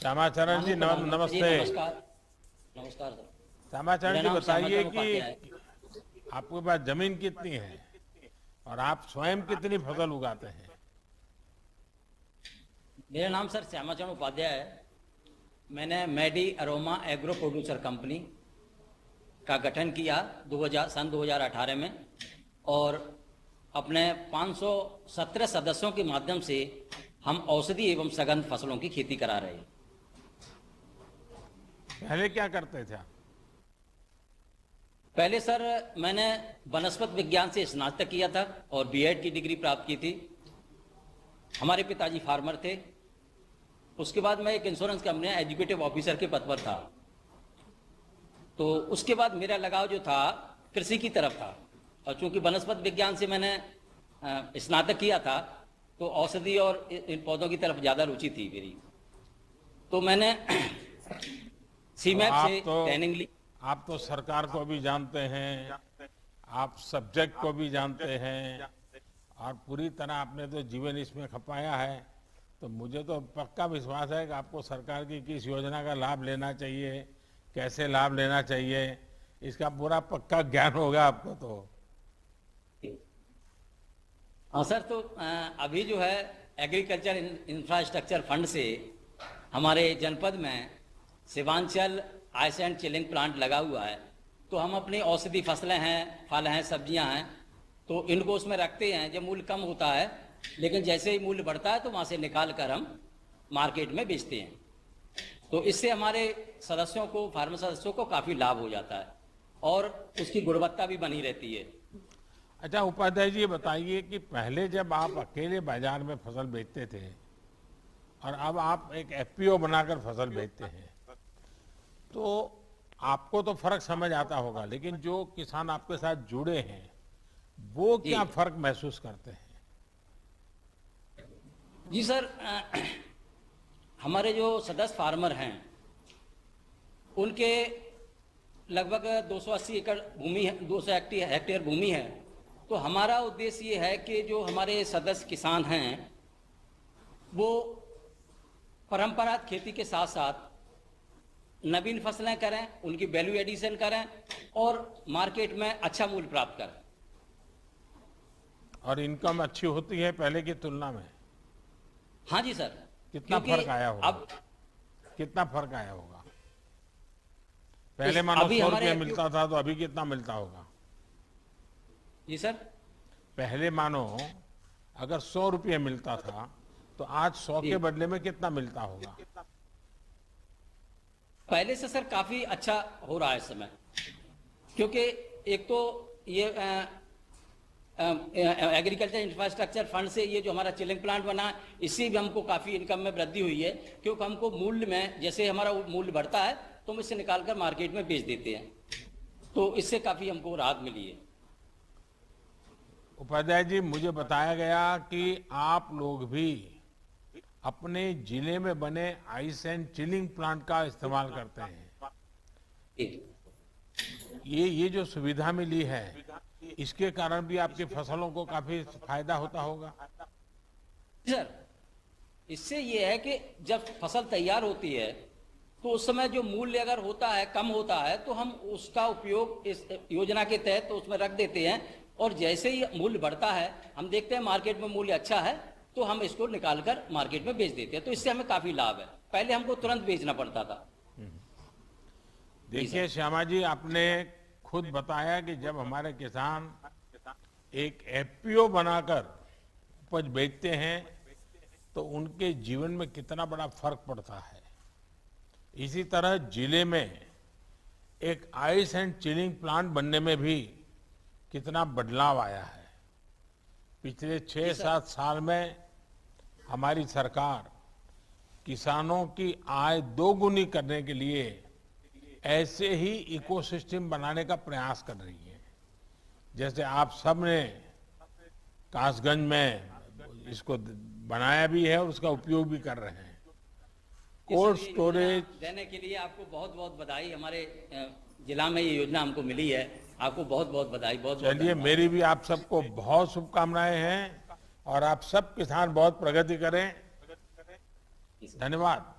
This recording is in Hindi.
श्यामाचरण जी प्रधानमंत्री जी नमस्ते। नमस्कार। नमस्कार सर। श्यामाचरण मेरा जी नाम बताइए श्यामाचरण कि उपाध्याय है। आपके पास जमीन कितनी है और आप स्वयं कितनी फसल उगाते हैं? मेरा नाम सर श्यामाचरण उपाध्याय है। मैंने Maddy aroma agro producer company का गठन किया 2018 में, और अपने 517 सदस्यों के माध्यम से हम औषधि एवं सघन फसलों की खेती करा रहे हैं। पहले क्या करते थे आप? पहले सर मैंने वनस्पत विज्ञान से स्नातक किया था और बीएड की डिग्री प्राप्त की थी। हमारे पिताजी फार्मर थे। उसके बाद मैं एक इंश्योरेंस कंपनी में एग्जीक्यूटिव ऑफिसर के पद पर था। तो उसके बाद मेरा लगाव जो था कृषि की तरफ था, और चूंकि वनस्पत विज्ञान से मैंने स्नातक किया था तो औषधि और इन पौधों की तरफ ज़्यादा रुचि थी मेरी। तो मैंने तो सीमैप आप से तो ट्रेनिंग ली। आप तो सरकार को भी जानते हैं, आप सब्जेक्ट को भी जानते हैं और पूरी तरह आपने तो जीवन इसमें खपाया है। तो मुझे तो पक्का विश्वास है कि आपको सरकार की किस योजना का लाभ लेना चाहिए, कैसे लाभ लेना चाहिए, इसका पूरा पक्का ज्ञान होगा आपको। तो हाँ सर, तो अभी जो है एग्रीकल्चर इंफ्रास्ट्रक्चर फंड से हमारे जनपद में शिवांचल आइस एंड चिलिंग प्लांट लगा हुआ है। तो हम अपनी औषधि फसलें हैं, फल हैं, सब्जियां हैं, तो इनको उसमें रखते हैं। जब मूल्य कम होता है, लेकिन जैसे ही मूल्य बढ़ता है तो वहाँ से निकाल कर हम मार्केट में बेचते हैं। तो इससे हमारे सदस्यों को, फार्मर सदस्यों को काफ़ी लाभ हो जाता है और उसकी गुणवत्ता भी बनी रहती है। अच्छा उपाध्याय जी, ये बताइए कि पहले जब आप अकेले बाजार में फसल बेचते थे और अब आप एक एफपीओ बनाकर फसल बेचते हैं, तो आपको तो फर्क समझ आता होगा, लेकिन जो किसान आपके साथ जुड़े हैं वो जी क्या फर्क महसूस करते हैं? जी सर, हमारे जो सदस्य फार्मर हैं उनके लगभग 280 एकड़ भूमि है, 200 हेक्टेयर भूमि है। तो हमारा उद्देश्य ये है कि जो हमारे सदस्य किसान हैं वो परंपरागत खेती के साथ साथ नवीन फसलें करें, उनकी वैल्यू एडिशन करें और मार्केट में अच्छा मूल्य प्राप्त करें। और इनकम अच्छी होती है पहले की तुलना में? हाँ जी सर। कितना क्योंकि फर्क आया होगा? अब कितना फर्क आया होगा? पहले मानो अभी 100 हमारे रुपये मिलता था तो अभी कितना मिलता होगा? जी सर, पहले मानो अगर 100 रुपये मिलता था तो आज 100 जी के बदले में कितना मिलता होगा? पहले से सर काफी अच्छा हो रहा है इस समय। क्योंकि एक तो ये एग्रीकल्चर इंफ्रास्ट्रक्चर फंड से ये जो हमारा चिलिंग प्लांट बना है, इससे भी हमको काफी इनकम में वृद्धि हुई है। क्योंकि हमको मूल्य में, जैसे हमारा मूल्य बढ़ता है तो हम इससे निकाल कर मार्केट में बेच देते हैं, तो इससे काफी हमको राहत मिली है। उपाध्याय जी, मुझे बताया गया कि आप लोग भी अपने जिले में बने आइस एंड चिलिंग प्लांट का इस्तेमाल करते हैं। ये जो सुविधा मिली है, इसके कारण भी आपकी फसलों को काफी फायदा होता होगा। सर, इससे ये है कि जब फसल तैयार होती है तो उस समय जो मूल्य अगर होता है, कम होता है, तो हम उसका उपयोग इस योजना के तहत तो उसमें रख देते हैं। और जैसे ही मूल्य बढ़ता है, हम देखते हैं मार्केट में मूल्य अच्छा है तो हम इसको निकालकर मार्केट में बेच देते हैं। तो इससे हमें काफी लाभ है। पहले हमको तुरंत बेचना पड़ता था। देखिए श्यामा जी, आपने खुद बताया कि जब हमारे किसान एक एफपीओ बनाकर उपज बेचते हैं तो उनके जीवन में कितना बड़ा फर्क पड़ता है। इसी तरह जिले में एक आइस एंड चिलिंग प्लांट बनने में भी कितना बदलाव आया है। पिछले 6-7 साल में हमारी सरकार किसानों की आय दोगुनी करने के लिए ऐसे ही इकोसिस्टम बनाने का प्रयास कर रही है। जैसे आप सब ने कासगंज में इसको बनाया भी है और उसका उपयोग भी कर रहे हैं। कोल्ड स्टोरेज देने के लिए आपको बहुत बहुत बधाई। हमारे जिला में ये योजना हमको मिली है, आपको बहुत बहुत बधाई। बहुत बहुत चलिए, मेरी भी आप सबको बहुत शुभकामनाएं हैं और आप सब किसान बहुत प्रगति करें। धन्यवाद।